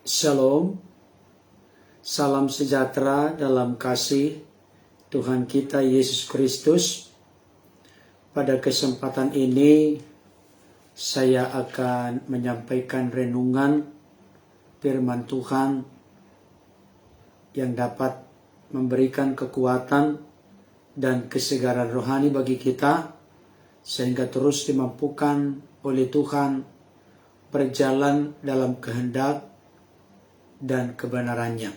Shalom, salam sejahtera dalam kasih Tuhan kita Yesus Kristus. Pada kesempatan ini saya akan menyampaikan renungan firman Tuhan yang dapat memberikan kekuatan dan kesegaran rohani bagi kita, sehingga terus dimampukan oleh Tuhan berjalan dalam kehendak dan kebenarannya.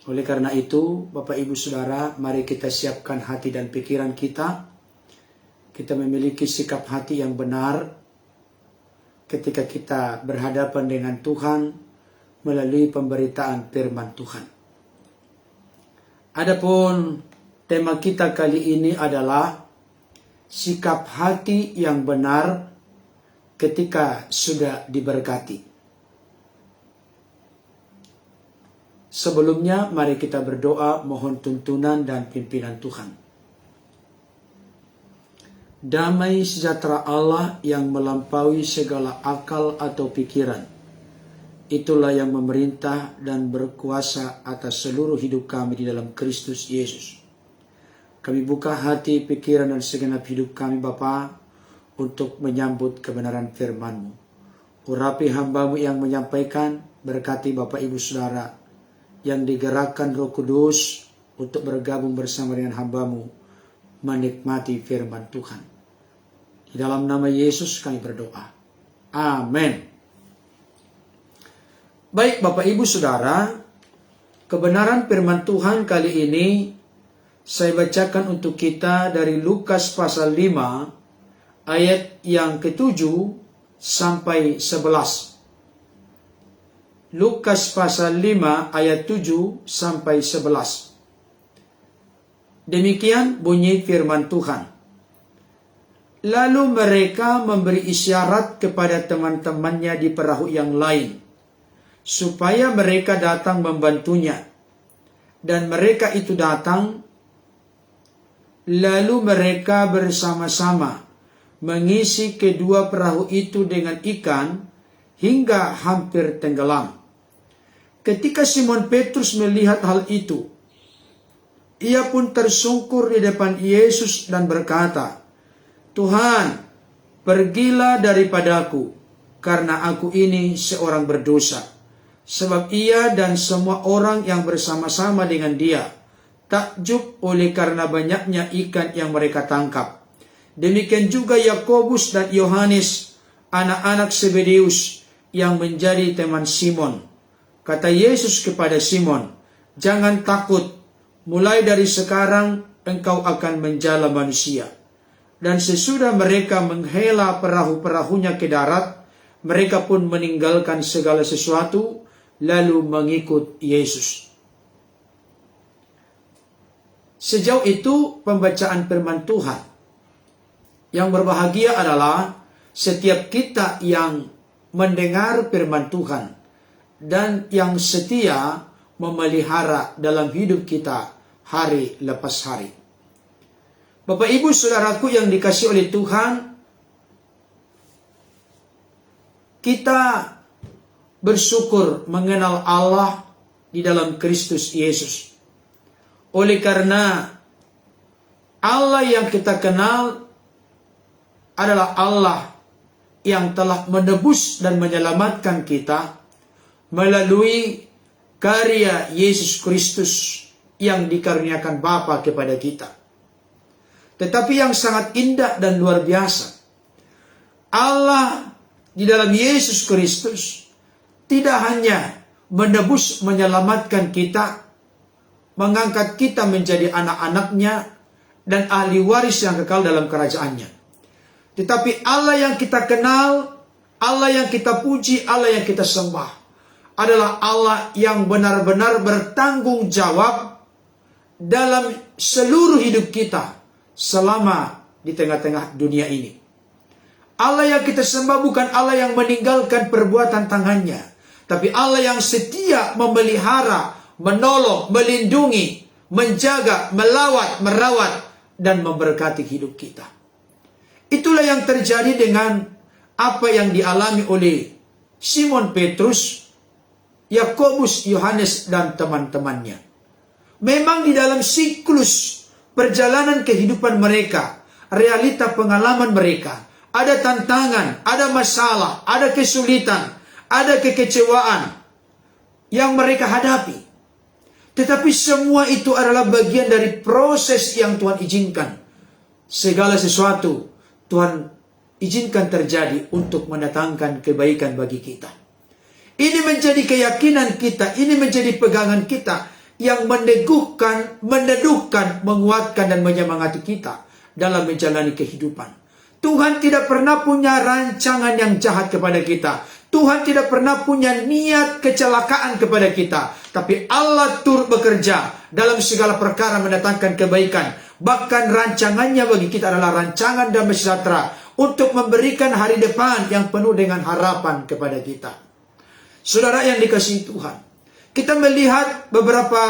Oleh karena itu, Bapak Ibu Saudara, mari kita siapkan hati dan pikiran kita. Kita memiliki sikap hati yang benar ketika kita berhadapan dengan Tuhan melalui pemberitaan firman Tuhan. Adapun tema kita kali ini adalah sikap hati yang benar ketika sudah diberkati. Sebelumnya, mari kita berdoa mohon tuntunan dan pimpinan Tuhan. Damai sejahtera Allah yang melampaui segala akal atau pikiran, itulah yang memerintah dan berkuasa atas seluruh hidup kami di dalam Kristus Yesus. Kami buka hati, pikiran, dan segenap hidup kami, Bapa, untuk menyambut kebenaran firman-Mu. Urapi hamba-Mu yang menyampaikan, berkati Bapak Ibu Saudara yang digerakkan Roh Kudus untuk bergabung bersama dengan hamba-Mu menikmati firman Tuhan. Di dalam nama Yesus kami berdoa. Amin. Baik Bapak Ibu Saudara, kebenaran firman Tuhan kali ini saya bacakan untuk kita dari Lukas pasal 5 ayat yang ke-7 sampai 11. Lukas pasal 5 ayat 7 sampai 11. Demikian bunyi firman Tuhan. Lalu mereka memberi isyarat kepada teman-temannya di perahu yang lain, supaya mereka datang membantunya. Dan mereka itu datang, lalu mereka bersama-sama mengisi kedua perahu itu dengan ikan hingga hampir tenggelam. Ketika Simon Petrus melihat hal itu, ia pun tersungkur di depan Yesus dan berkata, Tuhan, pergilah daripadaku, karena aku ini seorang berdosa. Sebab ia dan semua orang yang bersama-sama dengan dia takjub oleh karena banyaknya ikan yang mereka tangkap. Demikian juga Yakobus dan Yohanes, anak-anak Zebedeus, yang menjadi teman Simon. Kata Yesus kepada Simon, jangan takut, mulai dari sekarang engkau akan menjala manusia. Dan sesudah mereka menghela perahu-perahunya ke darat, mereka pun meninggalkan segala sesuatu, lalu mengikut Yesus. Sejauh itu pembacaan firman Tuhan. Yang berbahagia adalah setiap kita yang mendengar firman Tuhan dan yang setia memelihara dalam hidup kita hari lepas hari. Bapak Ibu Saudaraku yang dikasihi oleh Tuhan, kita bersyukur mengenal Allah di dalam Kristus Yesus. Oleh karena Allah yang kita kenal adalah Allah yang telah menebus dan menyelamatkan kita melalui karya Yesus Kristus yang dikaruniakan Bapa kepada kita. Tetapi yang sangat indah dan luar biasa, Allah di dalam Yesus Kristus tidak hanya menebus menyelamatkan kita, mengangkat kita menjadi anak-anaknya dan ahli waris yang kekal dalam kerajaannya. Tetapi Allah yang kita kenal, Allah yang kita puji, Allah yang kita sembah adalah Allah yang benar-benar bertanggung jawab dalam seluruh hidup kita selama di tengah-tengah dunia ini. Allah yang kita sembah bukan Allah yang meninggalkan perbuatan tangannya, tapi Allah yang setia memelihara, menolong, melindungi, menjaga, melawat, merawat, dan memberkati hidup kita. Itulah yang terjadi dengan apa yang dialami oleh Simon Petrus Yakobus, Yohanes, dan teman-temannya. Memang di dalam siklus perjalanan kehidupan mereka, realita pengalaman mereka, ada tantangan, ada masalah, ada kesulitan, ada kekecewaan yang mereka hadapi. Tetapi semua itu adalah bagian dari proses yang Tuhan izinkan. Segala sesuatu Tuhan izinkan terjadi untuk mendatangkan kebaikan bagi kita. Ini menjadi keyakinan kita, ini menjadi pegangan kita yang meneguhkan, meneduhkan, menguatkan dan menyemangati kita dalam menjalani kehidupan. Tuhan tidak pernah punya rancangan yang jahat kepada kita. Tuhan tidak pernah punya niat kecelakaan kepada kita. Tapi Allah turut bekerja dalam segala perkara mendatangkan kebaikan. Bahkan rancangannya bagi kita adalah rancangan damai sejahtera untuk memberikan hari depan yang penuh dengan harapan kepada kita. Saudara yang dikasihi Tuhan, kita melihat beberapa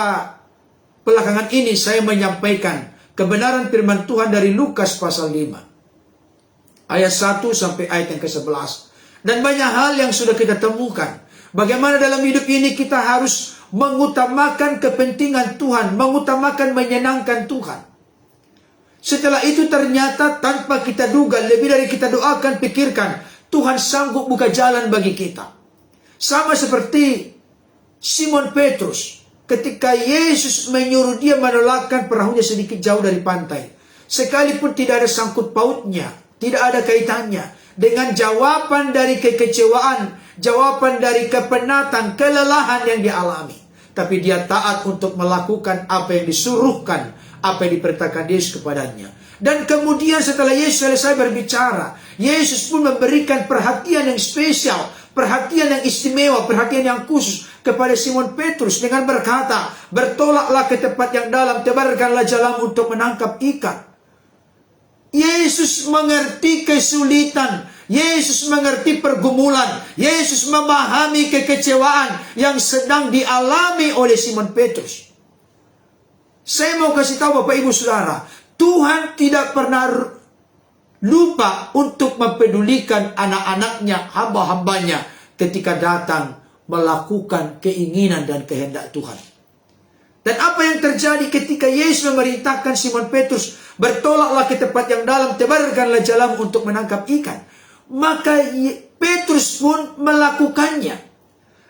belakangan ini saya menyampaikan kebenaran firman Tuhan dari Lukas pasal 5. Ayat 1 sampai ayat yang ke-11. Dan banyak hal yang sudah kita temukan. Bagaimana dalam hidup ini kita harus mengutamakan kepentingan Tuhan, mengutamakan menyenangkan Tuhan. Setelah itu ternyata tanpa kita duga, lebih dari kita doakan, pikirkan, Tuhan sanggup buka jalan bagi kita. Sama seperti Simon Petrus, ketika Yesus menyuruh dia menolakkan perahunya sedikit jauh dari pantai. Sekalipun tidak ada sangkut pautnya, tidak ada kaitannya dengan jawaban dari kekecewaan, jawaban dari kepenatan, kelelahan yang dialami. Tapi dia taat untuk melakukan apa yang disuruhkan, apa yang diperintahkan Yesus kepadanya. Dan kemudian setelah Yesus selesai berbicara, Yesus pun memberikan perhatian yang spesial, perhatian yang istimewa, perhatian yang khusus kepada Simon Petrus dengan berkata, bertolaklah ke tempat yang dalam, tebarkanlah jalan untuk menangkap ikan. Yesus mengerti kesulitan, Yesus mengerti pergumulan, Yesus memahami kekecewaan yang sedang dialami oleh Simon Petrus. Saya mau kasih tahu Bapak Ibu Saudara, Tuhan tidak pernah lupa untuk mempedulikan anak-anaknya, hamba-hambanya ketika datang melakukan keinginan dan kehendak Tuhan. Dan apa yang terjadi ketika Yesus memerintahkan Simon Petrus, bertolaklah ke tempat yang dalam, tebarkanlah jalan untuk menangkap ikan. Maka Petrus pun melakukannya.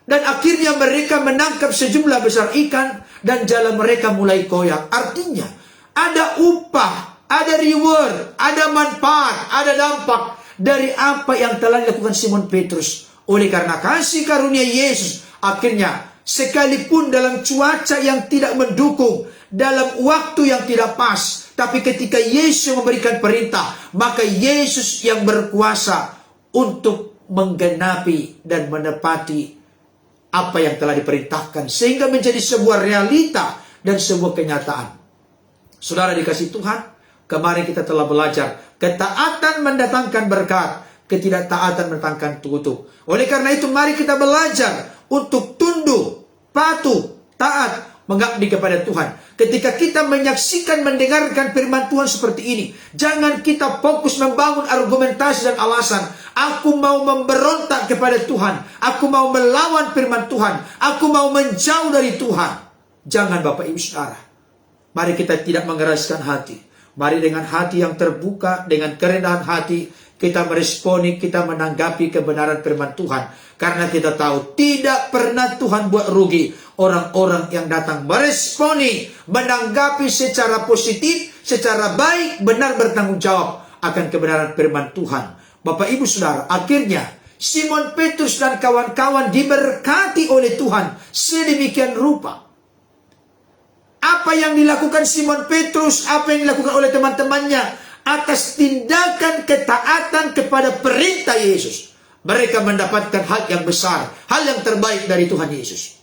Dan akhirnya mereka menangkap sejumlah besar ikan dan jalan mereka mulai koyak. Artinya, ada upah, ada reward, ada manfaat, ada dampak dari apa yang telah dilakukan Simon Petrus. Oleh karena kasih karunia Yesus, akhirnya sekalipun dalam cuaca yang tidak mendukung, dalam waktu yang tidak pas, tapi ketika Yesus memberikan perintah, maka Yesus yang berkuasa untuk menggenapi dan menepati apa yang telah diperintahkan, sehingga menjadi sebuah realita dan sebuah kenyataan. Saudara dikasih Tuhan, kemarin kita telah belajar, ketaatan mendatangkan berkat, ketidaktaatan mendatangkan kutuk. Oleh karena itu mari kita belajar untuk tunduk, patuh, taat, mengabdi kepada Tuhan. Ketika kita menyaksikan, mendengarkan firman Tuhan seperti ini, jangan kita fokus membangun argumentasi dan alasan. Aku mau memberontak kepada Tuhan, aku mau melawan firman Tuhan, aku mau menjauh dari Tuhan. Jangan Bapak Ibu Saudara. Mari kita tidak mengeraskan hati. Mari dengan hati yang terbuka, dengan kerendahan hati, kita meresponi, kita menanggapi kebenaran firman Tuhan. Karena kita tahu tidak pernah Tuhan buat rugi orang-orang yang datang meresponi, menanggapi secara positif, secara baik, benar bertanggung jawab akan kebenaran firman Tuhan. Bapak Ibu Saudara, akhirnya Simon Petrus dan kawan-kawan diberkati oleh Tuhan sedemikian rupa. Apa yang dilakukan Simon Petrus, apa yang dilakukan oleh teman-temannya atas tindakan ketaatan kepada perintah Yesus, mereka mendapatkan hal yang besar, hal yang terbaik dari Tuhan Yesus.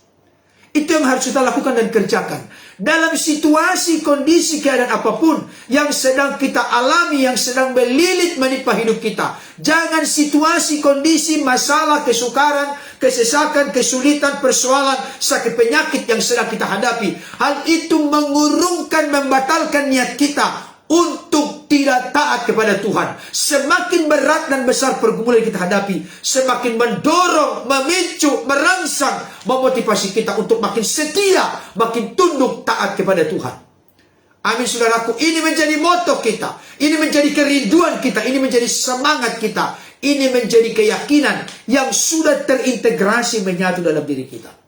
Itu yang harus kita lakukan dan kerjakan. Dalam situasi, kondisi, keadaan apapun yang sedang kita alami, yang sedang melilit menimpa hidup kita. Jangan situasi, kondisi, masalah, kesukaran, kesesakan, kesulitan, persoalan, sakit penyakit yang sedang kita hadapi. Hal itu mengurungkan, membatalkan niat kita untuk tidak taat kepada Tuhan, semakin berat dan besar pergumulan yang kita hadapi, semakin mendorong, memicu, merangsang, memotivasi kita untuk makin setia, makin tunduk taat kepada Tuhan. Amin saudaraku, ini menjadi moto kita, ini menjadi kerinduan kita, ini menjadi semangat kita, ini menjadi keyakinan yang sudah terintegrasi menyatu dalam diri kita.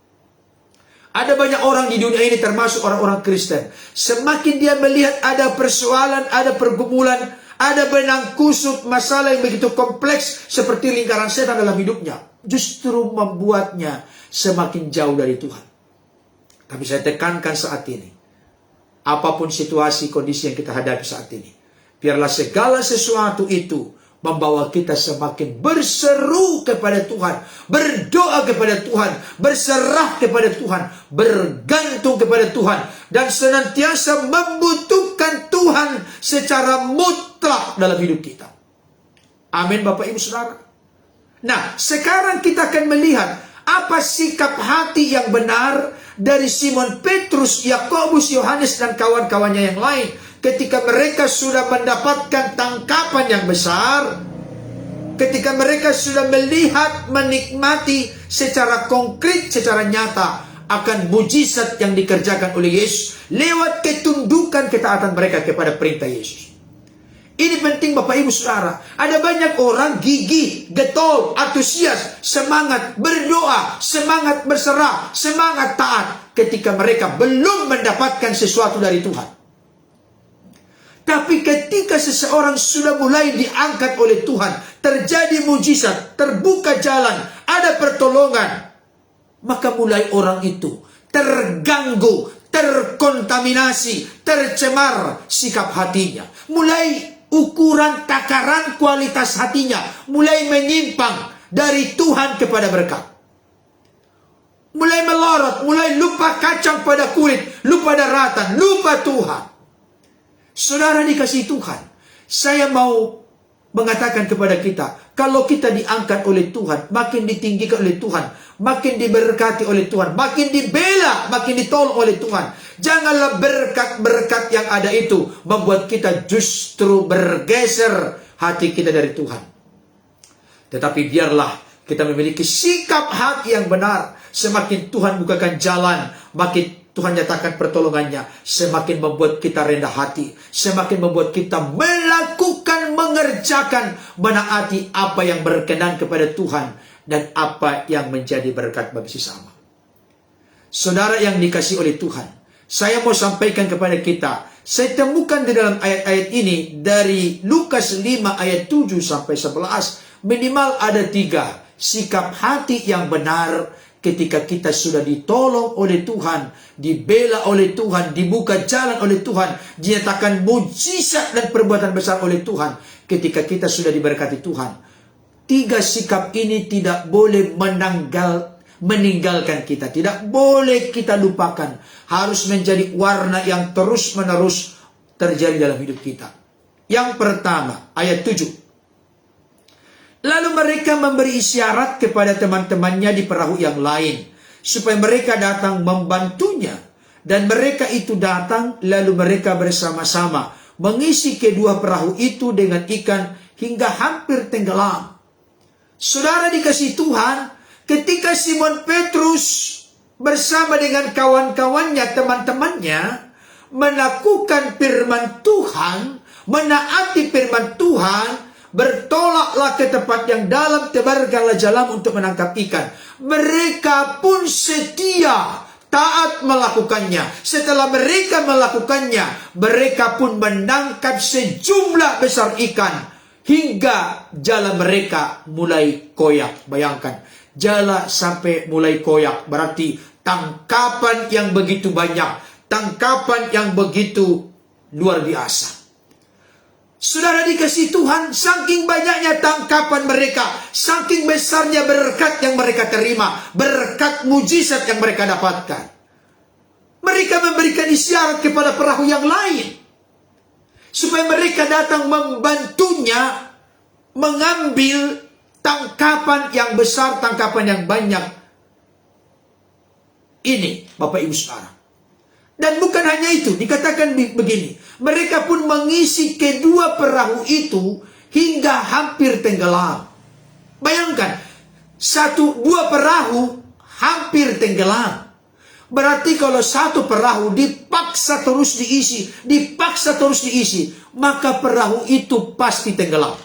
Ada banyak orang di dunia ini termasuk orang-orang Kristen. Semakin dia melihat ada persoalan, ada pergumulan, ada benang kusut, masalah yang begitu kompleks seperti lingkaran setan dalam hidupnya, justru membuatnya semakin jauh dari Tuhan. Tapi saya tekankan saat ini, apapun situasi, kondisi yang kita hadapi saat ini, biarlah segala sesuatu itu membawa kita semakin berseru kepada Tuhan, berdoa kepada Tuhan, berserah kepada Tuhan, bergantung kepada Tuhan, dan senantiasa membutuhkan Tuhan secara mutlak dalam hidup kita. Amin Bapak Ibu Saudara. Nah, sekarang kita akan melihat apa sikap hati yang benar dari Simon Petrus, Yakobus, Yohanes, dan kawan-kawannya yang lain ketika mereka sudah mendapatkan tangkapan yang besar, ketika mereka sudah melihat, menikmati secara konkret, secara nyata akan mujizat yang dikerjakan oleh Yesus lewat ketundukan ketaatan mereka kepada perintah Yesus. Ini penting Bapak Ibu Saudara. Ada banyak orang gigih, getol, antusias, semangat berdoa, semangat berserah, semangat taat ketika mereka belum mendapatkan sesuatu dari Tuhan. Tapi ketika seseorang sudah mulai diangkat oleh Tuhan, terjadi mujizat, terbuka jalan, ada pertolongan, maka mulai orang itu terganggu, terkontaminasi, tercemar sikap hatinya. Mulai ukuran takaran kualitas hatinya mulai menyimpang dari Tuhan kepada berkat. Mulai melorot, mulai lupa kacang pada kulit, lupa daratan, lupa Tuhan. Saudara dikasihi Tuhan, saya mau mengatakan kepada kita, kalau kita diangkat oleh Tuhan, makin ditinggikan oleh Tuhan, makin diberkati oleh Tuhan, makin dibela, makin ditolong oleh Tuhan. Janganlah berkat-berkat yang ada itu membuat kita justru bergeser hati kita dari Tuhan. Tetapi biarlah kita memiliki sikap hati yang benar. Semakin Tuhan bukakan jalan, makin Tuhan nyatakan pertolongannya, semakin membuat kita rendah hati, semakin membuat kita melakukan, mengerjakan, menaati apa yang berkenan kepada Tuhan dan apa yang menjadi berkat bagi sesama. Saudara yang dikasihi oleh Tuhan, saya mau sampaikan kepada kita, saya temukan di dalam ayat-ayat ini dari Lukas 5 ayat 7 sampai 11, minimal ada 3 sikap hati yang benar ketika kita sudah ditolong oleh Tuhan, dibela oleh Tuhan, dibuka jalan oleh Tuhan, dinyatakan mujizat dan perbuatan besar oleh Tuhan, ketika kita sudah diberkati Tuhan. 3 sikap ini tidak boleh meninggalkan kita, tidak boleh kita lupakan. Harus menjadi warna yang terus-menerus terjadi dalam hidup kita. Yang pertama, ayat 7. Lalu mereka memberi isyarat kepada teman-temannya di perahu yang lain, supaya mereka datang membantunya. Dan mereka itu datang, lalu mereka bersama-sama mengisi kedua perahu itu dengan ikan hingga hampir tenggelam. Saudara dikasihi Tuhan, ketika Simon Petrus bersama dengan kawan-kawannya, teman-temannya, melakukan firman Tuhan, menaati firman Tuhan, bertolaklah ke tempat yang dalam, tebarkanlah jalan untuk menangkap ikan. Mereka pun setia, taat melakukannya. Setelah mereka melakukannya, mereka pun menangkap sejumlah besar ikan, hingga jala mereka mulai koyak. Bayangkan, jala sampai mulai koyak, berarti tangkapan yang begitu banyak, tangkapan yang begitu luar biasa. Saudara dikasihi Tuhan, saking banyaknya tangkapan mereka, saking besarnya berkat yang mereka terima, berkat mujizat yang mereka dapatkan, mereka memberikan isyarat kepada perahu yang lain, supaya mereka datang membantunya mengambil tangkapan yang besar, tangkapan yang banyak. Ini Bapak Ibu Saudara, Dan bukan hanya itu, dikatakan begini, mereka pun mengisi kedua perahu itu hingga hampir tenggelam. Bayangkan, dua perahu hampir tenggelam. Berarti kalau satu perahu dipaksa terus diisi, maka perahu itu pasti tenggelam.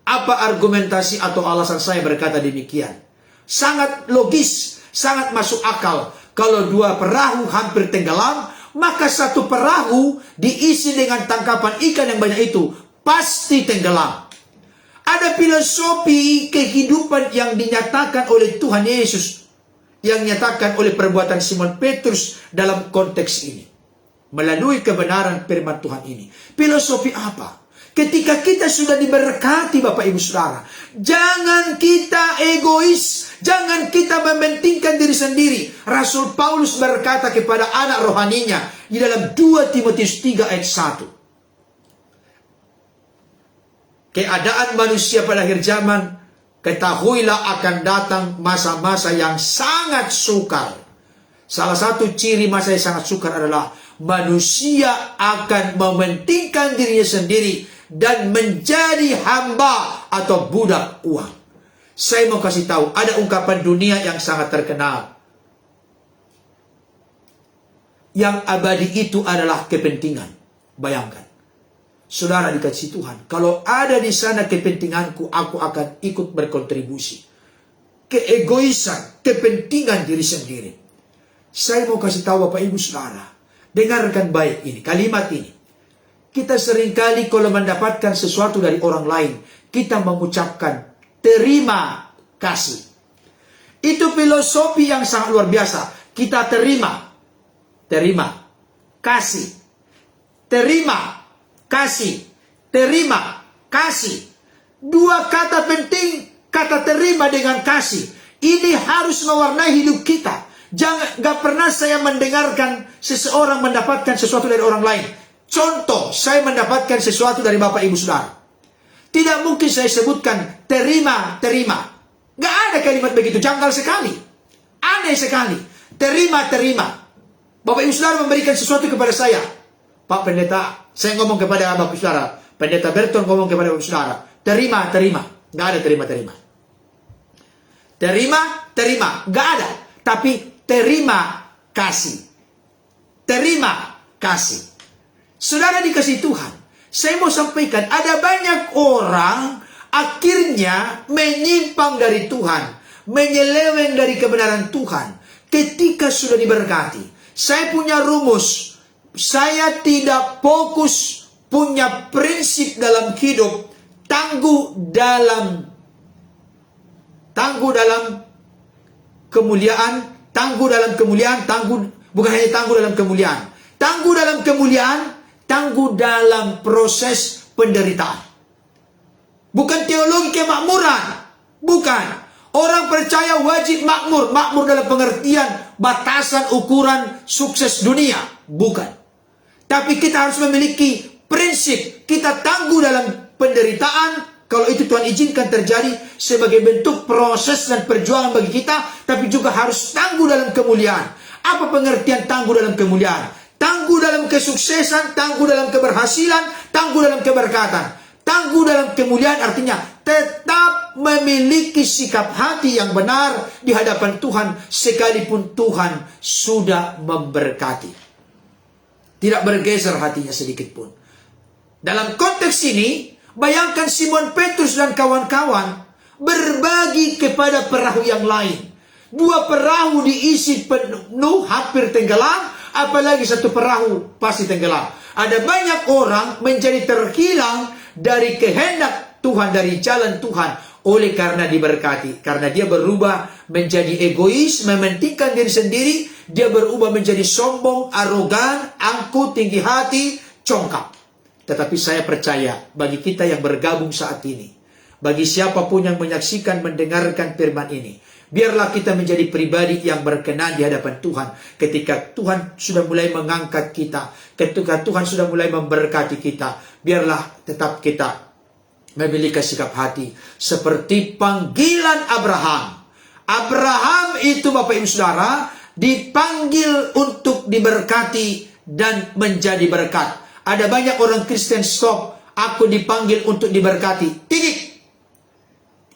Apa argumentasi atau alasan saya berkata demikian? Sangat logis, sangat masuk akal. Kalau dua perahu hampir tenggelam, maka satu perahu diisi dengan tangkapan ikan yang banyak itu pasti tenggelam. Ada filosofi kehidupan yang dinyatakan oleh Tuhan Yesus, yang dinyatakan oleh perbuatan Simon Petrus dalam konteks ini, melalui kebenaran firman Tuhan ini. Filosofi apa? Ketika kita sudah diberkati Bapak Ibu Saudara, jangan kita egois, jangan kita mementingkan diri sendiri. Rasul Paulus berkata kepada anak rohaninya di dalam 2 Timotius 3 ayat 1. Keadaan manusia pada akhir zaman, ketahuilah akan datang masa-masa yang sangat sukar. Salah satu ciri masa yang sangat sukar adalah manusia akan mementingkan dirinya sendiri dan menjadi hamba atau budak uang. Saya mau kasih tahu, ada ungkapan dunia yang sangat terkenal. Yang abadi itu adalah kepentingan. Bayangkan, saudara dikasih Tuhan, kalau ada di sana kepentinganku, aku akan ikut berkontribusi. Keegoisan, kepentingan diri sendiri. Saya mau kasih tahu Bapak Ibu Saudara, dengarkan baik ini, kalimat ini. Kita seringkali kalau mendapatkan sesuatu dari orang lain, kita mengucapkan terima kasih. Itu filosofi yang sangat luar biasa. Kita terima kasih, terima kasih, terima kasih. Dua kata penting, kata terima dengan kasih. Ini harus mewarnai hidup kita. Gak pernah saya mendengarkan seseorang mendapatkan sesuatu dari orang lain. Contoh, saya mendapatkan sesuatu dari Bapak Ibu Saudara. Tidak mungkin saya sebutkan terima. Gak ada kalimat begitu, janggal sekali. Aneh sekali. Terima. Bapak Ibu Saudara memberikan sesuatu kepada saya. Pak Pendeta, saya ngomong kepada Bapak Ibu Saudara. Pendeta Berton ngomong kepada Bapak Ibu Saudara. Terima. Gak ada terima. Terima. Gak ada. Tapi terima kasih. Terima kasih. Saudara dikasih Tuhan, saya mau sampaikan, ada banyak orang akhirnya menyimpang dari Tuhan, menyeleweng dari kebenaran Tuhan ketika sudah diberkati. Saya punya rumus, saya tidak fokus, punya prinsip dalam hidup, tangguh dalam kemuliaan, bukan hanya tangguh dalam kemuliaan, tangguh dalam proses penderitaan. Bukan teologi kemakmuran. Bukan. Orang percaya wajib makmur. Makmur dalam pengertian batasan ukuran sukses dunia. Bukan. Tapi kita harus memiliki prinsip. Kita tangguh dalam penderitaan. Kalau itu Tuhan izinkan terjadi sebagai bentuk proses dan perjuangan bagi kita. Tapi juga harus tangguh dalam kemuliaan. Apa pengertian tangguh dalam kemuliaan? Tangguh dalam kesuksesan, tangguh dalam keberhasilan, tangguh dalam keberkatan. Tangguh dalam kemuliaan artinya tetap memiliki sikap hati yang benar di hadapan Tuhan sekalipun Tuhan sudah memberkati. Tidak bergeser hatinya sedikit pun. Dalam konteks ini, bayangkan Simon Petrus dan kawan-kawan berbagi kepada perahu yang lain. Dua perahu diisi penuh, hampir tenggelam. Apalagi satu perahu pasti tenggelam. Ada banyak orang menjadi terhilang dari kehendak Tuhan, dari jalan Tuhan, oleh karena diberkati. Karena dia berubah menjadi egois, mementingkan diri sendiri. Dia berubah menjadi sombong, arogan, angkuh, tinggi hati, congkak. Tetapi saya percaya bagi kita yang bergabung saat ini, bagi siapapun yang menyaksikan, mendengarkan firman ini, biarlah kita menjadi pribadi yang berkenan di hadapan Tuhan. Ketika Tuhan sudah mulai mengangkat kita, ketika Tuhan sudah mulai memberkati kita, biarlah tetap kita memiliki sikap hati seperti panggilan Abraham. Abraham itu Bapak Ibu Saudara dipanggil untuk diberkati dan menjadi berkat. Ada banyak orang Kristen stop, aku dipanggil untuk diberkati. Titik.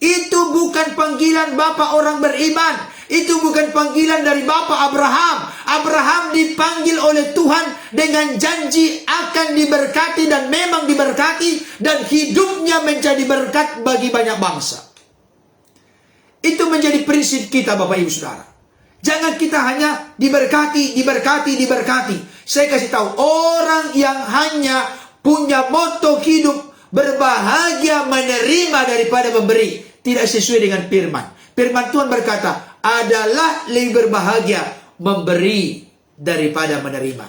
Itu bukan panggilan Bapak orang beriman. Itu bukan panggilan dari Bapak Abraham. Abraham dipanggil oleh Tuhan dengan janji akan diberkati dan memang diberkati. Dan hidupnya menjadi berkat bagi banyak bangsa. Itu menjadi prinsip kita Bapak Ibu Saudara. Jangan kita hanya diberkati, diberkati, diberkati. Saya kasih tahu, orang yang hanya punya moto hidup berbahagia menerima daripada memberi, tidak sesuai dengan firman. Firman Tuhan berkata, adalah lebih berbahagia memberi daripada menerima.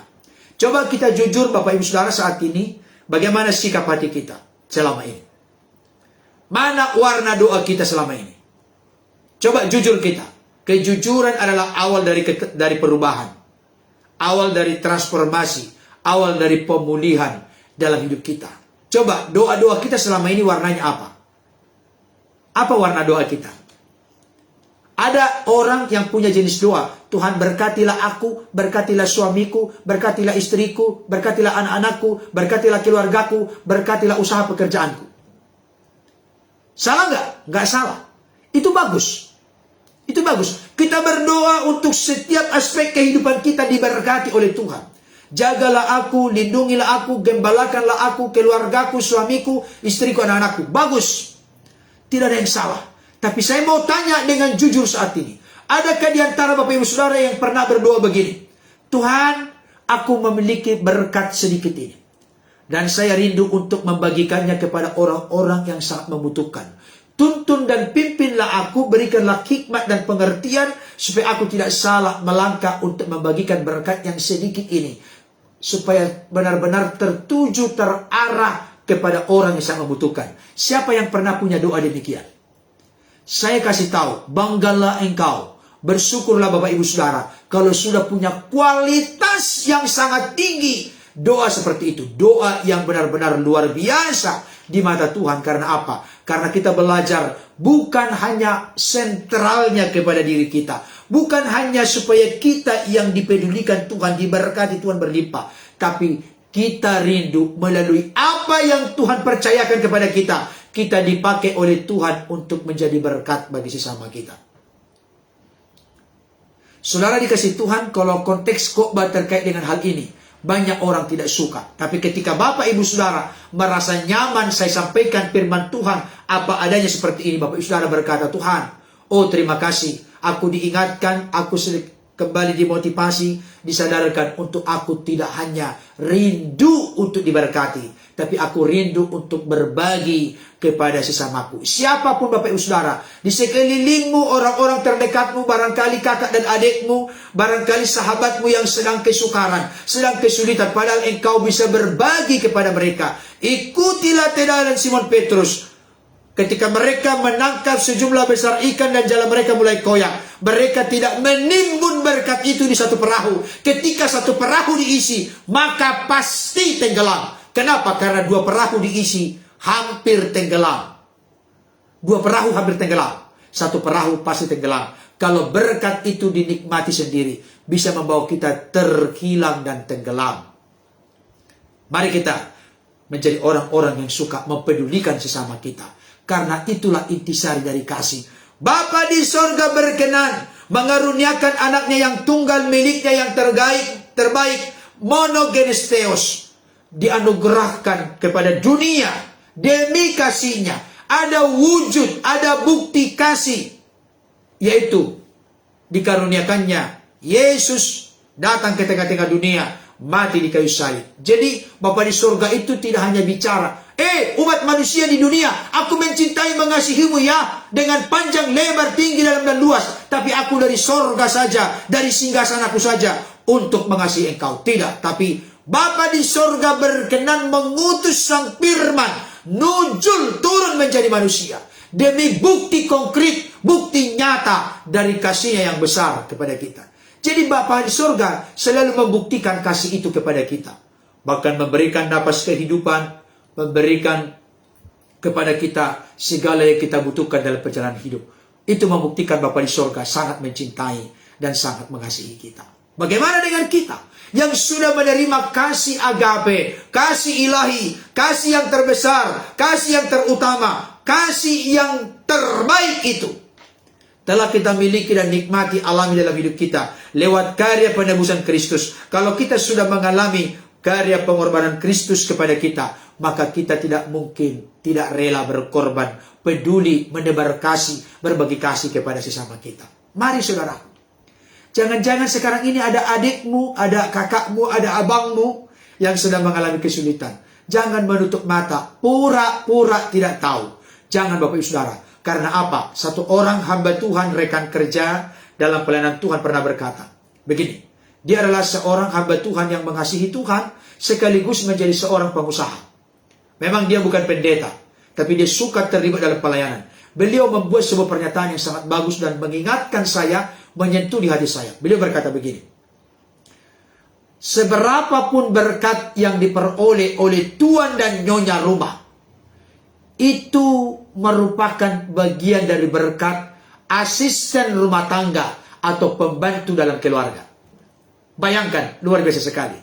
Coba kita jujur Bapak Ibu Saudara saat ini, bagaimana sikap hati kita selama ini? Mana warna doa kita selama ini? Coba jujur kita. Kejujuran adalah awal dari perubahan. Awal dari transformasi. Awal dari pemulihan dalam hidup kita. Coba doa-doa kita selama ini warnanya apa? Apa warna doa kita? Ada orang yang punya jenis doa. Tuhan berkatilah aku, berkatilah suamiku, berkatilah istriku, berkatilah anak-anakku, berkatilah keluargaku, berkatilah usaha pekerjaanku. Salah nggak? Nggak salah. Itu bagus. Itu bagus. Kita berdoa untuk setiap aspek kehidupan kita diberkati oleh Tuhan. Jagalah aku, lindungilah aku, gembalakanlah aku, keluargaku, suamiku, istriku, anak-anakku. Bagus. Tidak ada yang salah. Tapi saya mau tanya dengan jujur saat ini. Adakah di antara Bapak Ibu Saudara yang pernah berdoa begini? Tuhan, aku memiliki berkat sedikit ini. Dan saya rindu untuk membagikannya kepada orang-orang yang sangat membutuhkan. Tuntun dan pimpinlah aku, berikanlah hikmat dan pengertian, supaya aku tidak salah melangkah untuk membagikan berkat yang sedikit ini. Supaya benar-benar tertuju, terarah kepada orang yang sangat membutuhkan. Siapa yang pernah punya doa demikian? Saya kasih tahu, banggalah engkau. Bersyukurlah Bapak Ibu Saudara, kalau sudah punya kualitas yang sangat tinggi. Doa seperti itu, doa yang benar-benar luar biasa di mata Tuhan. Karena apa? Karena kita belajar bukan hanya sentralnya kepada diri kita. Bukan hanya supaya kita yang dipedulikan Tuhan, diberkati Tuhan berlimpah. Tapi kita rindu melalui apa yang Tuhan percayakan kepada kita. Kita dipakai oleh Tuhan untuk menjadi berkat bagi sesama kita. Saudara dikasih Tuhan, kalau konteks khotbah terkait dengan hal ini, banyak orang tidak suka. Tapi ketika Bapak Ibu Saudara merasa nyaman saya sampaikan firman Tuhan apa adanya seperti ini, Bapak Ibu Saudara berkata, Tuhan, oh terima kasih, aku diingatkan, aku kembali dimotivasi, disadarkan untuk aku tidak hanya rindu untuk diberkati, tapi aku rindu untuk berbagi kepada sesamaku. Siapapun Bapak Ibu Saudara, di sekelilingmu, orang-orang terdekatmu, barangkali kakak dan adikmu, barangkali sahabatmu yang sedang kesukaran, sedang kesulitan, padahal engkau bisa berbagi kepada mereka. Ikutilah teladan Simon Petrus. Ketika mereka menangkap sejumlah besar ikan dan jala mereka mulai koyak, mereka tidak menimbun berkat itu di satu perahu. Ketika satu perahu diisi, maka pasti tenggelam. Kenapa? Karena dua perahu diisi, hampir tenggelam. Dua perahu hampir tenggelam. Satu perahu pasti tenggelam. Kalau berkat itu dinikmati sendiri, bisa membawa kita terhilang dan tenggelam. Mari kita menjadi orang-orang yang suka mempedulikan sesama kita. Karena itulah intisari dari kasih. Bapa di sorga berkenan mengaruniakan anaknya yang tunggal miliknya yang terbaik, monogenes theos, dianugerahkan kepada dunia demi kasihnya. Ada wujud, ada bukti kasih, yaitu dikaruniakannya Yesus datang ke tengah-tengah dunia, mati di kayu salib. Jadi Bapa di sorga itu tidak hanya bicara, umat manusia di dunia, aku mencintai mengasihimu ya, dengan panjang, lebar, tinggi, dalam dan luas. Tapi aku dari sorga saja, dari singgasanaku saja, untuk mengasihi engkau. Tidak, tapi Bapa di sorga berkenan mengutus sang firman, nujul turun menjadi manusia. Demi bukti konkret, bukti nyata dari kasihnya yang besar kepada kita. Jadi Bapa di sorga selalu membuktikan kasih itu kepada kita. Bahkan memberikan napas kehidupan, memberikan kepada kita segala yang kita butuhkan dalam perjalanan hidup. Itu membuktikan Bapa di sorga sangat mencintai dan sangat mengasihi kita. Bagaimana dengan kita yang sudah menerima kasih agape, kasih ilahi, kasih yang terbesar, kasih yang terutama, kasih yang terbaik itu telah kita miliki dan nikmati alami dalam hidup kita lewat karya penebusan Kristus. Kalau kita sudah mengalami karya pengorbanan Kristus kepada kita, maka kita tidak mungkin tidak rela berkorban, peduli, menebar kasih, berbagi kasih kepada sesama kita. Mari saudara, jangan-jangan sekarang ini ada adikmu, ada kakakmu, ada abangmu yang sedang mengalami kesulitan. Jangan menutup mata, pura-pura tidak tahu. Jangan Bapak Ibu Saudara. Karena apa? Satu orang hamba Tuhan, rekan kerja dalam pelayanan Tuhan pernah berkata begini, dia adalah seorang hamba Tuhan yang mengasihi Tuhan sekaligus menjadi seorang pengusaha. Memang dia bukan pendeta, tapi dia suka terlibat dalam pelayanan. Beliau membuat sebuah pernyataan yang sangat bagus dan mengingatkan saya, menyentuh di hati saya. Beliau berkata begini, seberapapun berkat yang diperoleh oleh tuan dan nyonya rumah, itu merupakan bagian dari berkat asisten rumah tangga atau pembantu dalam keluarga. Bayangkan, luar biasa sekali.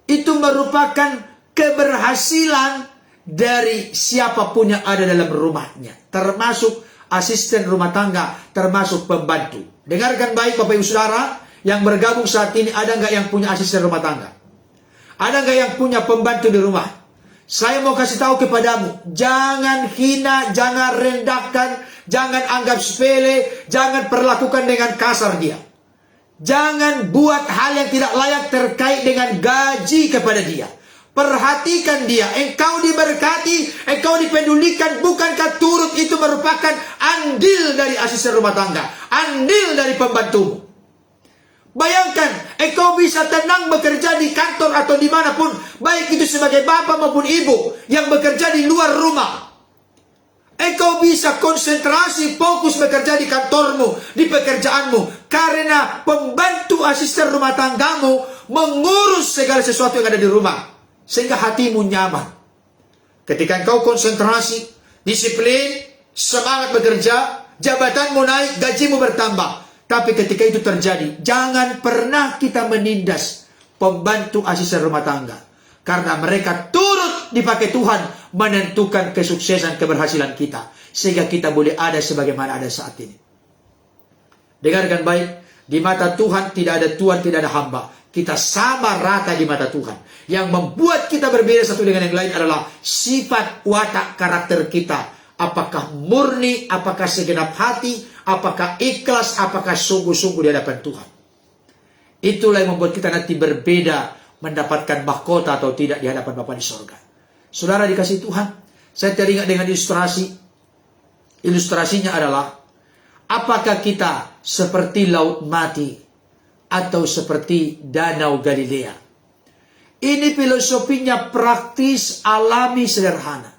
Itu merupakan keberhasilan dari siapapun yang ada dalam rumahnya, termasuk asisten rumah tangga, termasuk pembantu. Dengarkan baik Bapak Ibu Saudara yang bergabung saat ini, ada nggak yang punya asisten rumah tangga? Ada nggak yang punya pembantu di rumah? Saya mau kasih tahu kepadamu, jangan hina, jangan rendahkan, jangan anggap sepele, jangan perlakukan dengan kasar dia. Jangan buat hal yang tidak layak terkait dengan gaji kepada dia. Perhatikan dia, engkau diberkati, engkau dipedulikan, bukankah turut itu merupakan andil dari asisten rumah tangga, andil dari pembantumu? Bayangkan, engkau bisa tenang bekerja di kantor atau dimanapun, baik itu sebagai bapak maupun ibu yang bekerja di luar rumah. Engkau bisa konsentrasi, fokus bekerja di kantormu, di pekerjaanmu, karena pembantu asisten rumah tanggamu mengurus segala sesuatu yang ada di rumah, sehingga hatimu nyaman. Ketika engkau konsentrasi, disiplin, semangat bekerja, jabatanmu naik, gajimu bertambah. Tapi ketika itu terjadi, jangan pernah kita menindas pembantu asisten rumah tangga. Karena mereka turut dipakai Tuhan menentukan kesuksesan keberhasilan kita. Sehingga kita boleh ada sebagaimana ada saat ini. Dengarkan baik, di mata Tuhan tidak ada tuan, tidak ada hamba. Kita sama rata di mata Tuhan. Yang membuat kita berbeda satu dengan yang lain adalah sifat watak karakter kita. Apakah murni, apakah segenap hati, apakah ikhlas, apakah sungguh-sungguh di hadapan Tuhan. Itulah yang membuat kita nanti berbeda, mendapatkan mahkota atau tidak di hadapan Bapa di sorga. Saudara dikasih Tuhan, saya teringat dengan ilustrasi. Ilustrasinya adalah, apakah kita seperti laut mati atau seperti danau Galilea? Ini filosofinya praktis, alami, sederhana.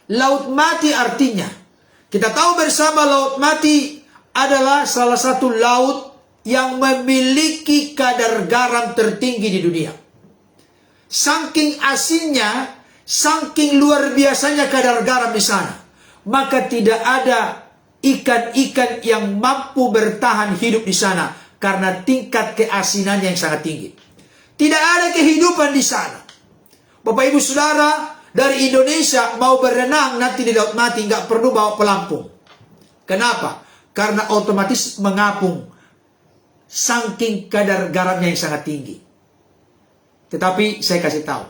Laut mati artinya, kita tahu bersama laut mati adalah salah satu laut yang memiliki kadar garam tertinggi di dunia. Saking asinnya, saking luar biasanya kadar garam di sana, maka tidak ada ikan-ikan yang mampu bertahan hidup di sana karena tingkat keasinannya yang sangat tinggi. Tidak ada kehidupan di sana. Bapak Ibu Saudara, dari Indonesia mau berenang nanti di laut mati nggak perlu bawa pelampung. Kenapa? Karena otomatis mengapung. Saking kadar garamnya yang sangat tinggi. Tetapi saya kasih tahu,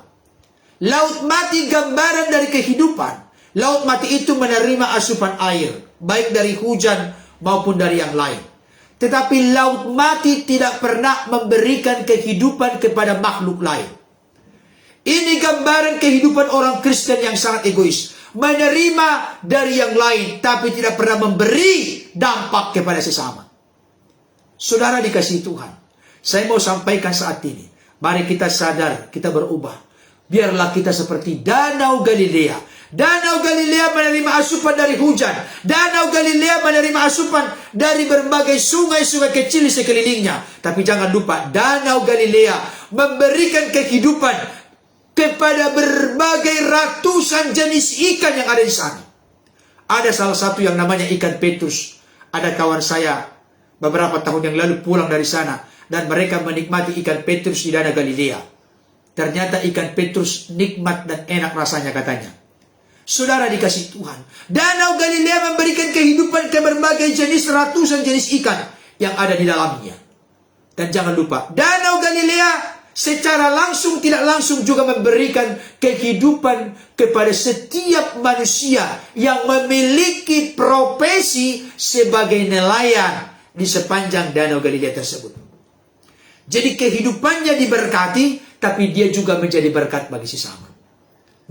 laut mati gambaran dari kehidupan. Laut mati itu menerima asupan air, baik dari hujan maupun dari yang lain. Tetapi laut mati tidak pernah memberikan kehidupan kepada makhluk lain. Ini gambaran kehidupan orang Kristen yang sangat egois. Menerima dari yang lain, tapi tidak pernah memberi dampak kepada sesama. Saudara dikasihi Tuhan, saya mau sampaikan saat ini, mari kita sadar, kita berubah. Biarlah kita seperti danau Galilea. Danau Galilea menerima asupan dari hujan. Danau Galilea menerima asupan dari berbagai sungai-sungai kecil di sekelilingnya. Tapi jangan lupa, danau Galilea memberikan kehidupan kepada berbagai ratusan jenis ikan yang ada di sana. Ada salah satu yang namanya ikan Petrus. Ada kawan saya beberapa tahun yang lalu pulang dari sana. Dan mereka menikmati ikan petrus di Danau Galilea. Ternyata ikan petrus nikmat dan enak rasanya katanya. Saudara dikasih Tuhan, Danau Galilea memberikan kehidupan ke berbagai jenis, ratusan jenis ikan yang ada di dalamnya. Dan jangan lupa, Danau Galilea secara langsung tidak langsung juga memberikan kehidupan kepada setiap manusia yang memiliki profesi sebagai nelayan di sepanjang Danau Galilea tersebut. Jadi kehidupannya diberkati, tapi dia juga menjadi berkat bagi sesama.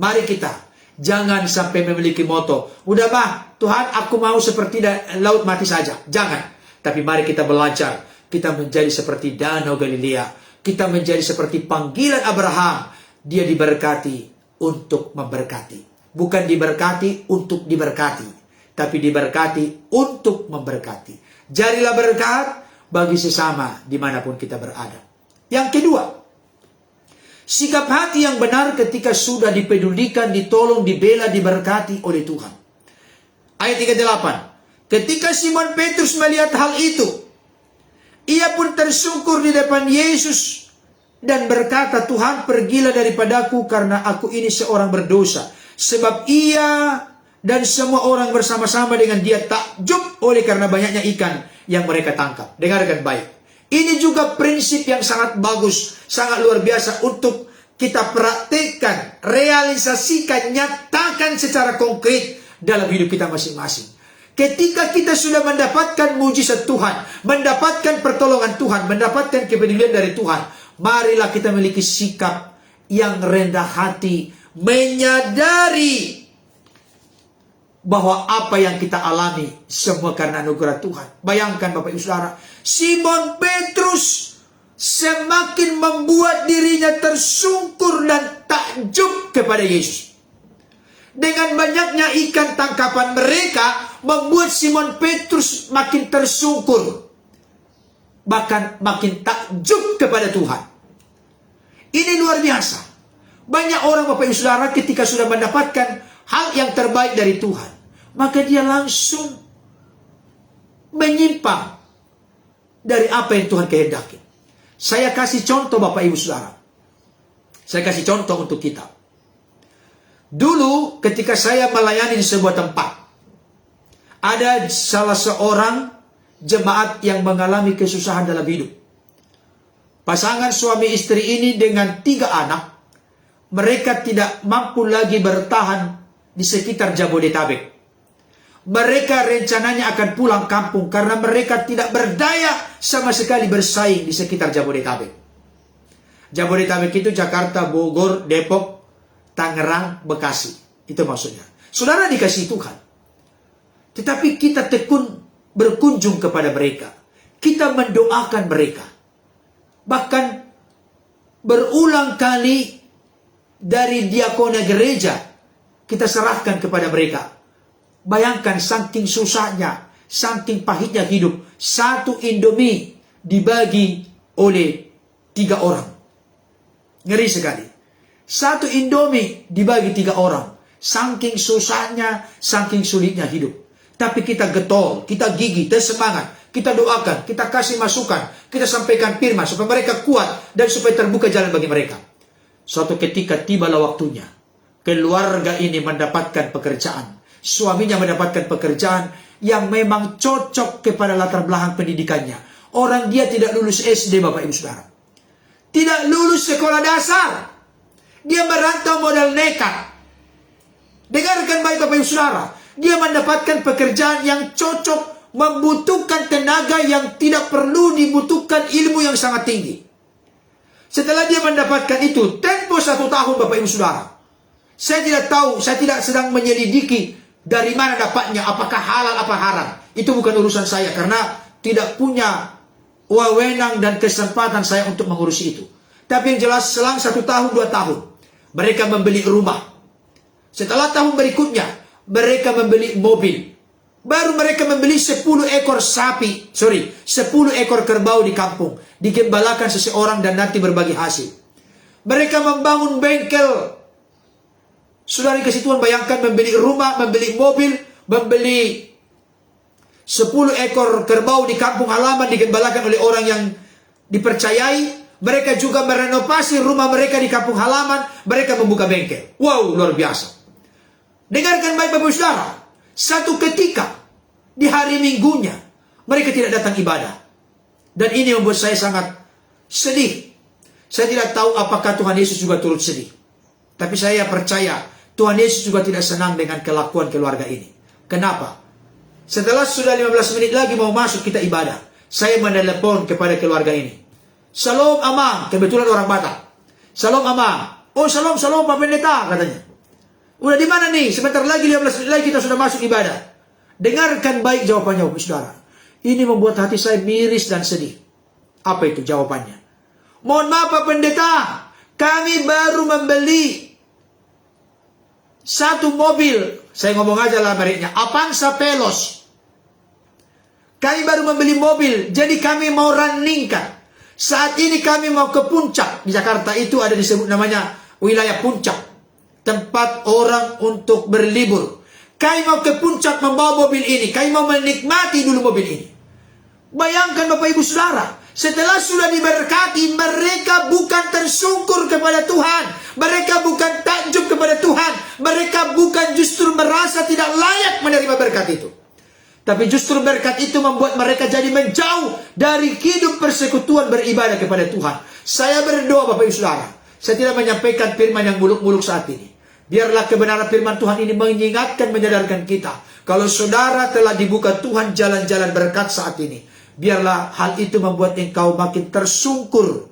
Mari kita jangan sampai memiliki moto, udah mah Tuhan aku mau seperti laut mati saja. Jangan. Tapi mari kita belajar, kita menjadi seperti Danau Galilea. Kita menjadi seperti panggilan Abraham. Dia diberkati untuk memberkati. Bukan diberkati untuk diberkati, tapi diberkati untuk memberkati. Jadilah berkat bagi sesama dimanapun kita berada. Yang kedua, sikap hati yang benar ketika sudah dipedulikan, ditolong, dibela, diberkati oleh Tuhan. Ayat 38. Ketika Simon Petrus melihat hal itu, ia pun tersungkur di depan Yesus dan berkata, Tuhan, pergilah daripadaku karena aku ini seorang berdosa. Sebab ia dan semua orang bersama-sama dengan dia takjub oleh karena banyaknya ikan yang mereka tangkap. Dengarkan baik. Ini juga prinsip yang sangat bagus, sangat luar biasa untuk kita praktikkan, realisasikan, nyatakan secara konkret dalam hidup kita masing-masing. Ketika kita sudah mendapatkan mujizat Tuhan, mendapatkan pertolongan Tuhan, mendapatkan kepedulian dari Tuhan, marilah kita memiliki sikap yang rendah hati, menyadari bahwa apa yang kita alami semua karena anugerah Tuhan. Bayangkan Bapak Ibu Saudara, Simon Petrus semakin membuat dirinya tersungkur dan takjub kepada Yesus. Dengan banyaknya ikan tangkapan mereka membuat Simon Petrus makin tersungkur, bahkan makin takjub kepada Tuhan. Ini luar biasa. Banyak orang Bapak Ibu Saudara ketika sudah mendapatkan hal yang terbaik dari Tuhan, maka dia langsung menyimpang dari apa yang Tuhan kehendaki. Saya kasih contoh Bapak Ibu Saudara. Saya kasih contoh untuk kita. Dulu ketika saya melayani di sebuah tempat, ada salah seorang jemaat yang mengalami kesusahan dalam hidup. Pasangan suami istri ini dengan 3 anak, mereka tidak mampu lagi bertahan di sekitar Jabodetabek. Mereka rencananya akan pulang kampung karena mereka tidak berdaya sama sekali bersaing di sekitar Jabodetabek. Jabodetabek itu Jakarta, Bogor, Depok, Tangerang, Bekasi. Itu maksudnya. Saudara dikasih Tuhan. Tetapi kita tekun berkunjung kepada mereka. Kita mendoakan mereka. Bahkan berulang kali dari diakonia gereja kita serahkan kepada mereka. Bayangkan saking susahnya, saking pahitnya hidup. 1 Indomie dibagi oleh 3 orang. Ngeri sekali. 1 Indomie dibagi 3 orang. Saking susahnya, saking sulitnya hidup. Tapi kita getol, kita gigih, dan semangat. Kita doakan, kita kasih masukan. Kita sampaikan firman supaya mereka kuat dan supaya terbuka jalan bagi mereka. Suatu ketika tibalah waktunya. Keluarga ini mendapatkan pekerjaan. Suaminya mendapatkan pekerjaan yang memang cocok kepada latar belakang pendidikannya. Orang dia tidak lulus SD Bapak Ibu Saudara. Tidak lulus sekolah dasar. Dia merantau modal nekat. Dengarkan baik Bapak Ibu Saudara. Dia mendapatkan pekerjaan yang cocok, membutuhkan tenaga yang tidak perlu dibutuhkan ilmu yang sangat tinggi. Setelah dia mendapatkan itu, tempo 1 tahun Bapak Ibu Saudara. Saya tidak tahu, saya tidak sedang menyelidiki dari mana dapatnya, apakah halal apa haram. Itu bukan urusan saya karena tidak punya wewenang dan kesempatan saya untuk mengurusi itu. Tapi yang jelas selang 1 tahun 2 tahun mereka membeli rumah. Setelah tahun berikutnya mereka membeli mobil. Baru mereka membeli 10 ekor 10 ekor kerbau di kampung. Digembalakan seseorang dan nanti berbagi hasil. Mereka membangun bengkel. Saudara kasih Tuhan, bayangkan membeli rumah, membeli mobil, membeli 10 ekor kerbau di kampung halaman digembalakan oleh orang yang dipercayai. Mereka juga merenovasi rumah mereka di kampung halaman. Mereka membuka bengkel. Wow, luar biasa. Dengarkan baik Bapak Saudara. Satu ketika di hari Minggunya mereka tidak datang ibadah. Dan ini membuat saya sangat sedih. Saya tidak tahu apakah Tuhan Yesus juga turut sedih. Tapi saya percaya Tuhan Yesus juga tidak senang dengan kelakuan keluarga ini. Kenapa? Setelah sudah 15 menit lagi mau masuk kita ibadah, saya menelepon kepada keluarga ini. Shalom Amang, kebetulan orang Batak. Shalom Amang. Oh shalom Pak Pendeta katanya. Udah di mana nih? Sebentar lagi 15 menit lagi kita sudah masuk ibadah. Dengarkan baik jawabannya Bapak Saudara. Ini membuat hati saya miris dan sedih. Apa itu jawabannya? Mohon maaf Pak Pendeta, kami baru membeli satu mobil. Saya ngomong aja lah mereknya, Avanza Veloz. Kami baru membeli mobil, jadi kami mau runningkan. Saat ini kami mau ke Puncak. Di Jakarta itu ada disebut namanya wilayah Puncak. Tempat orang untuk berlibur. Kami mau ke Puncak membawa mobil ini. Kami mau menikmati dulu mobil ini. Bayangkan Bapak Ibu Saudara, setelah sudah diberkati, mereka bukan tersungkur kepada Tuhan. Mereka bukan takjub kepada Tuhan. Mereka bukan justru merasa tidak layak menerima berkat itu. Tapi justru berkat itu membuat mereka jadi menjauh dari hidup persekutuan beribadah kepada Tuhan. Saya berdoa Bapak Ibu Saudara, saya tidak menyampaikan firman yang muluk-muluk saat ini. Biarlah kebenaran firman Tuhan ini mengingatkan, menyadarkan kita. Kalau saudara telah dibuka Tuhan jalan-jalan berkat saat ini, biarlah hal itu membuat engkau makin tersungkur,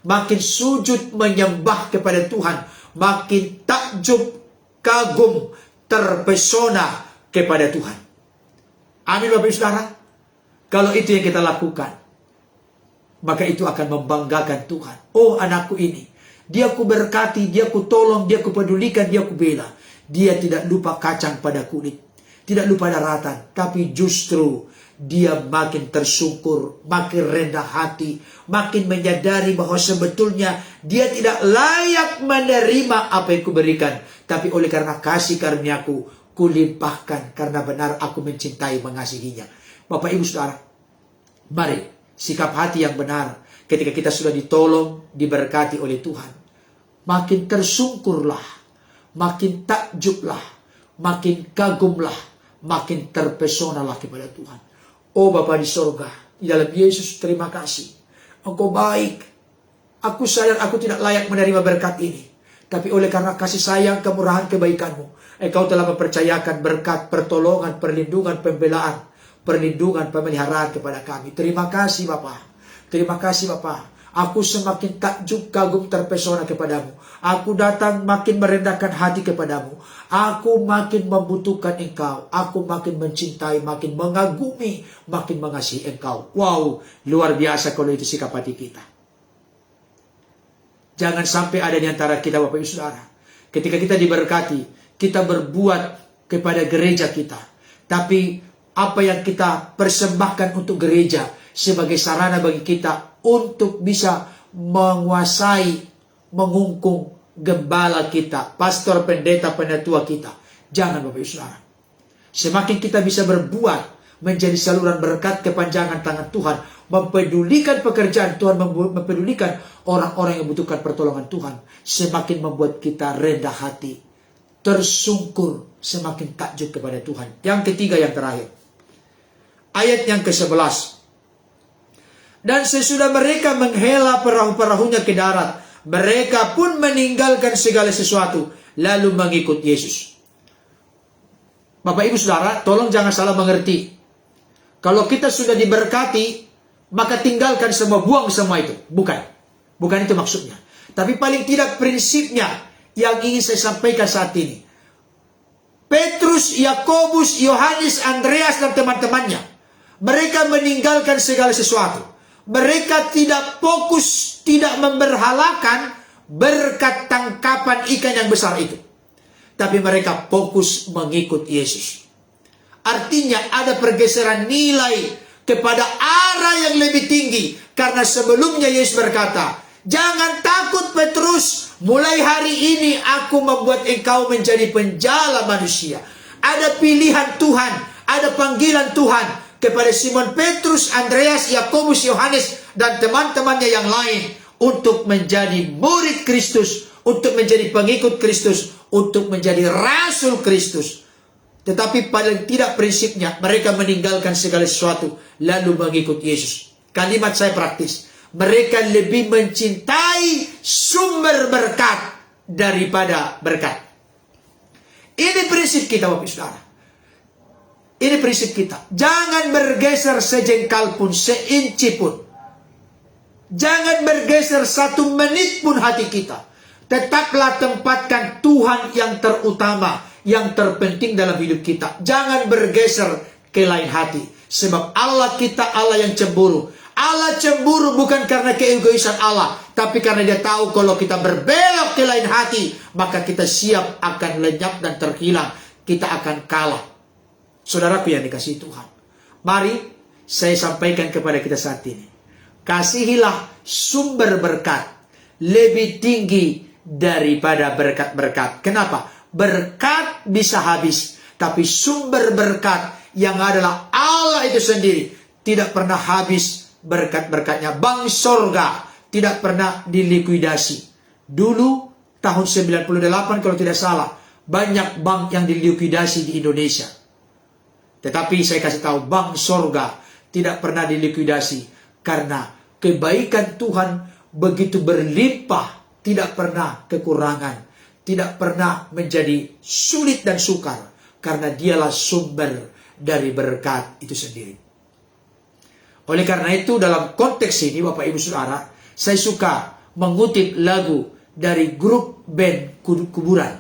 makin sujud menyembah kepada Tuhan, makin takjub, kagum, terpesona kepada Tuhan. Amin Bapak Ibu Saudara. Kalau itu yang kita lakukan, maka itu akan membanggakan Tuhan. Oh anakku ini, dia ku berkati, dia ku tolong, dia ku pedulikan, dia ku bela. Dia tidak lupa kacang pada kulit, tidak lupa daratan, tapi justru dia makin tersungkur, makin rendah hati, makin menyadari bahwa sebetulnya dia tidak layak menerima apa yang kuberikan. Tapi oleh karena kasih karuniaku, kulimpahkan karena benar aku mencintai mengasihinya. Bapak Ibu Saudara, mari sikap hati yang benar ketika kita sudah ditolong, diberkati oleh Tuhan. Makin tersungkurlah, makin takjublah, makin kagumlah, makin terpesonalah kepada Tuhan. Oh Bapa di sorga, di dalam Yesus terima kasih. Engkau baik. Aku sadar aku tidak layak menerima berkat ini. Tapi oleh karena kasih sayang, kemurahan, kebaikanmu, Engkau telah mempercayakan berkat, pertolongan, perlindungan, pembelaan, perlindungan, pemeliharaan kepada kami. Terima kasih Bapa. Terima kasih Bapa. Aku semakin takjub, kagum, terpesona kepadamu. Aku datang makin merendahkan hati kepadamu. Aku makin membutuhkan Engkau. Aku makin mencintai, makin mengagumi, makin mengasihi Engkau. Wow, luar biasa kalau itu sikap hati kita. Jangan sampai ada di antara kita Bapak Ibu Saudara, ketika kita diberkati, kita berbuat kepada gereja kita. Tapi apa yang kita persembahkan untuk gereja sebagai sarana bagi kita untuk bisa menguasai, mengungkung gembala kita, pastor, pendeta, penatua kita. Jangan Bapak Ibu Saudara. Semakin kita bisa berbuat menjadi saluran berkat kepanjangan tangan Tuhan, mempedulikan pekerjaan Tuhan, mempedulikan orang-orang yang membutuhkan pertolongan Tuhan, semakin membuat kita rendah hati, tersungkur, semakin takjub kepada Tuhan. Yang ketiga, yang terakhir, ayat yang ke-11. Dan sesudah mereka menghela perahu-perahunya ke darat, mereka pun meninggalkan segala sesuatu, lalu mengikut Yesus. Bapak Ibu Saudara, tolong jangan salah mengerti. Kalau kita sudah diberkati, maka tinggalkan semua, buang semua itu. Bukan. Bukan itu maksudnya. Tapi paling tidak prinsipnya yang ingin saya sampaikan saat ini. Petrus, Yakobus, Yohanes, Andreas, dan teman-temannya, mereka meninggalkan segala sesuatu. Mereka tidak fokus, tidak memberhalakan berkat tangkapan ikan yang besar itu. Tapi mereka fokus mengikut Yesus. Artinya ada pergeseran nilai kepada arah yang lebih tinggi. Karena sebelumnya Yesus berkata, jangan takut Petrus, mulai hari ini aku membuat engkau menjadi penjala manusia. Ada pilihan Tuhan, ada panggilan Tuhan. kepada Simon Petrus, Andreas, Yakobus, Yohanes, dan teman-temannya yang lain untuk menjadi murid Kristus, untuk menjadi pengikut Kristus, untuk menjadi rasul Kristus. Tetapi paling tidak prinsipnya mereka meninggalkan segala sesuatu lalu mengikut Yesus. Kalimat saya praktis. Mereka lebih mencintai sumber berkat daripada berkat. Ini prinsip kita, Bapak Saudara. Ini prinsip kita. Jangan bergeser sejengkal pun, seinci pun. Jangan bergeser 1 menit pun hati kita. Tetaplah tempatkan Tuhan yang terutama, yang terpenting dalam hidup kita. Jangan bergeser ke lain hati. Sebab Allah kita Allah yang cemburu. Allah cemburu bukan karena keegoisan Allah, tapi karena dia tahu kalau kita berbelok ke lain hati, maka kita siap akan lenyap dan terhilang. Kita akan kalah. Saudaraku yang dikasihi Tuhan, mari saya sampaikan kepada kita saat ini. Kasihilah sumber berkat lebih tinggi daripada berkat-berkat. Kenapa? Berkat bisa habis, tapi sumber berkat yang adalah Allah itu sendiri tidak pernah habis berkat-berkatnya. Bank sorga tidak pernah dilikuidasi. Dulu tahun 98 kalau tidak salah, banyak bank yang dilikuidasi di Indonesia. Tetapi saya kasih tahu, bank sorga tidak pernah dilikuidasi karena kebaikan Tuhan begitu berlimpah, tidak pernah kekurangan, tidak pernah menjadi sulit dan sukar, karena dialah sumber dari berkat itu sendiri. Oleh karena itu dalam konteks ini Bapak Ibu Saudara, saya suka mengutip lagu dari grup band kuburan.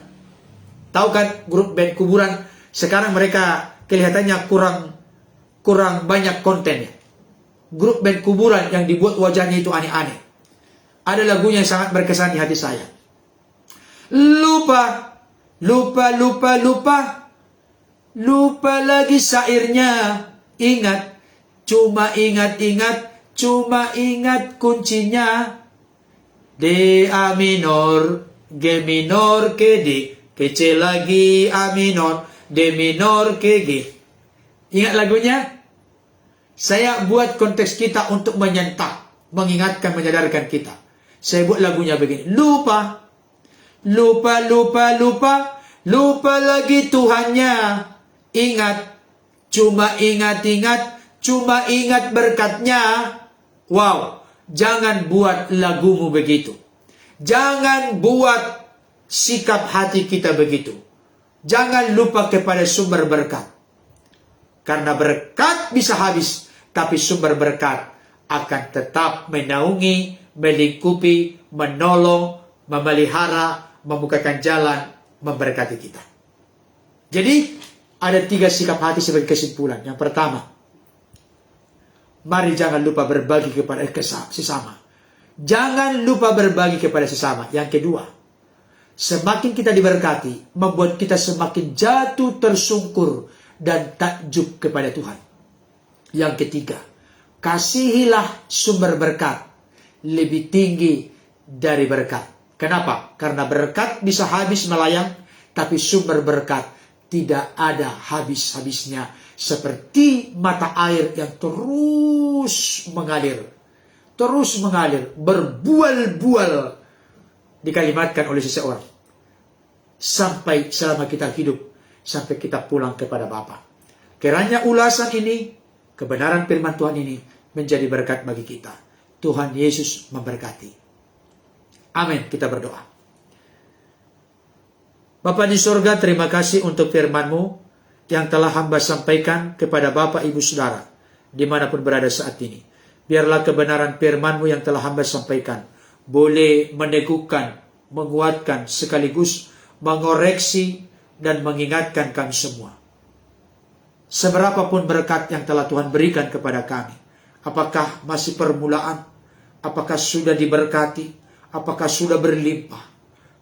Tahu kan grup band kuburan? Sekarang mereka kelihatannya kurang banyak kontennya. Grup band kuburan yang dibuat wajahnya itu aneh-aneh. Ada lagunya yang sangat berkesan di hati saya. Lupa, lupa, lupa, lupa. Lupa lagi syairnya. Ingat, cuma ingat-ingat, cuma ingat kuncinya. D, A minor, G minor, ke D. Ke C lagi, A minor, D minor, ke G. Ingat lagunya? Saya buat konteks kita untuk menyentak, mengingatkan, menyadarkan kita. Saya buat lagunya begini. Lupa, lupa, lupa, lupa, lupa lagi Tuhannya. Ingat, cuma ingat-ingat, cuma ingat berkatnya. Wow, jangan buat lagumu begitu. Jangan buat sikap hati kita begitu. Jangan lupa kepada sumber berkat. Karena berkat bisa habis, tapi sumber berkat akan tetap menaungi, melingkupi, menolong, memelihara, membukakan jalan, memberkati kita. Jadi, ada 3 sikap hati sebagai kesimpulan. Yang pertama, mari jangan lupa berbagi kepada sesama. Jangan lupa berbagi kepada sesama. Yang kedua, semakin kita diberkati, membuat kita semakin jatuh tersungkur dan takjub kepada Tuhan. Yang ketiga, kasihilah sumber berkat lebih tinggi dari berkat. Kenapa? Karena berkat bisa habis melayang, tapi sumber berkat tidak ada habis-habisnya. Seperti mata air yang terus mengalir. Terus mengalir, berbual-bual, dikalimatkan oleh seseorang. Sampai selama kita hidup, sampai kita pulang kepada Bapa. Kiranya ulasan ini, kebenaran firman Tuhan ini menjadi berkat bagi kita. Tuhan Yesus memberkati. Amin. Kita berdoa. Bapa di surga, terima kasih untuk firman-Mu yang telah hamba sampaikan kepada Bapak Ibu Saudara dimanapun berada saat ini. Biarlah kebenaran firman-Mu yang telah hamba sampaikan boleh meneguhkan, menguatkan, sekaligus mengoreksi dan mengingatkan kami semua. Seberapapun berkat yang telah Tuhan berikan kepada kami, apakah masih permulaan, apakah sudah diberkati, apakah sudah berlimpah,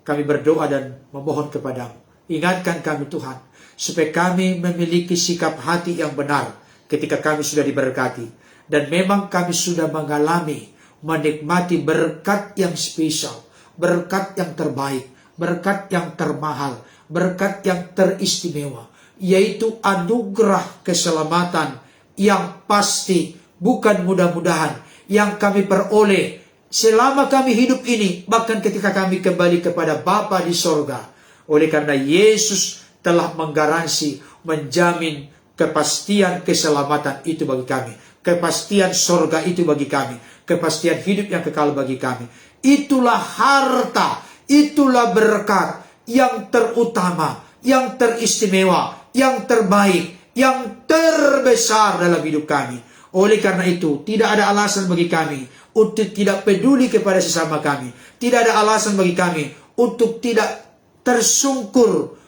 kami berdoa dan memohon kepadamu. Ingatkan kami Tuhan, supaya kami memiliki sikap hati yang benar ketika kami sudah diberkati. Dan memang kami sudah mengalami, menikmati berkat yang spesial, berkat yang terbaik, berkat yang termahal, berkat yang teristimewa, yaitu anugerah keselamatan yang pasti, bukan mudah-mudahan, yang kami peroleh selama kami hidup ini, bahkan ketika kami kembali kepada Bapa di sorga. Oleh karena Yesus telah menggaransi, menjamin kepastian keselamatan itu bagi kami, kepastian sorga itu bagi kami, kepastian hidup yang kekal bagi kami. Itulah harta, itulah berkat yang terutama, yang teristimewa, yang terbaik, yang terbesar dalam hidup kami. Oleh karena itu, tidak ada alasan bagi kami untuk tidak peduli kepada sesama kami. Tidak ada alasan bagi kami untuk tidak tersungkur,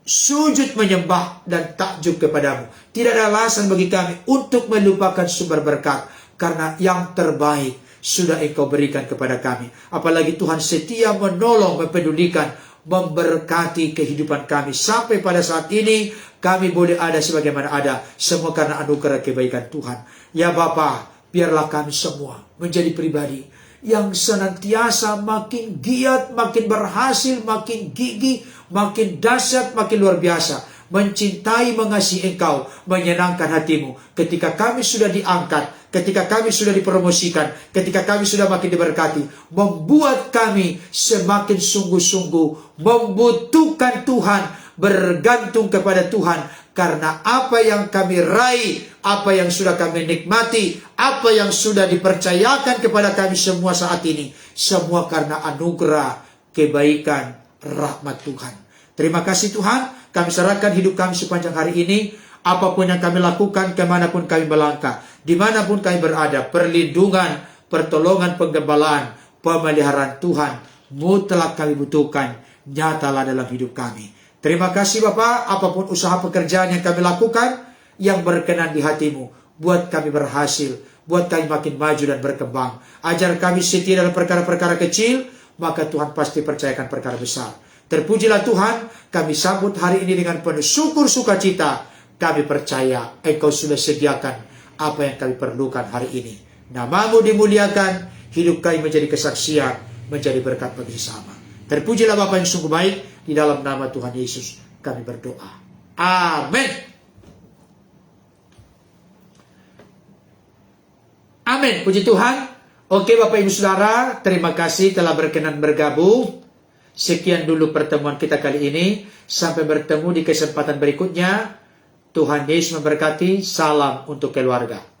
sujud menyembah dan takjub kepadamu. Tidak ada alasan bagi kami untuk melupakan sumber berkat, karena yang terbaik sudah Engkau berikan kepada kami. Apalagi Tuhan setia menolong, mempedulikan, memberkati kehidupan kami. Sampai pada saat ini kami boleh ada sebagaimana ada, semua karena anugerah kebaikan Tuhan. Ya Bapa, biarlah kami semua menjadi pribadi yang senantiasa makin giat, makin berhasil, makin gigih, makin dahsyat, makin luar biasa mencintai, mengasihi Engkau, menyenangkan hatimu. Ketika kami sudah diangkat, ketika kami sudah dipromosikan, ketika kami sudah makin diberkati, membuat kami semakin sungguh-sungguh membutuhkan Tuhan, bergantung kepada Tuhan. Karena apa yang kami raih, apa yang sudah kami nikmati, apa yang sudah dipercayakan kepada kami semua saat ini, semua karena anugerah, kebaikan, rahmat Tuhan. Terima kasih Tuhan, kami serahkan hidup kami sepanjang hari ini. Apapun yang kami lakukan, kemanapun kami melangkah, dimanapun kami berada, perlindungan, pertolongan, penggembalaan, pemeliharaan Tuhan mutlak kami butuhkan, nyatalah dalam hidup kami. Terima kasih Bapa, apapun usaha pekerjaan yang kami lakukan, yang berkenan di hatimu, buat kami berhasil, buat kami makin maju dan berkembang. Ajar kami setia dalam perkara-perkara kecil, maka Tuhan pasti percayakan perkara besar. Terpujilah Tuhan, kami sambut hari ini dengan penuh syukur sukacita. Kami percaya Engkau sudah sediakan apa yang kami perlukan hari ini. Namamu dimuliakan, hidup kami menjadi kesaksian, menjadi berkat bagi sesama. Terpujilah Bapa yang sungguh baik, di dalam nama Tuhan Yesus kami berdoa. Amin. Amin. Puji Tuhan. Oke Bapak Ibu Saudara, terima kasih telah berkenan bergabung. Sekian dulu pertemuan kita kali ini. Sampai bertemu di kesempatan berikutnya. Tuhan Yesus memberkati. Salam untuk keluarga.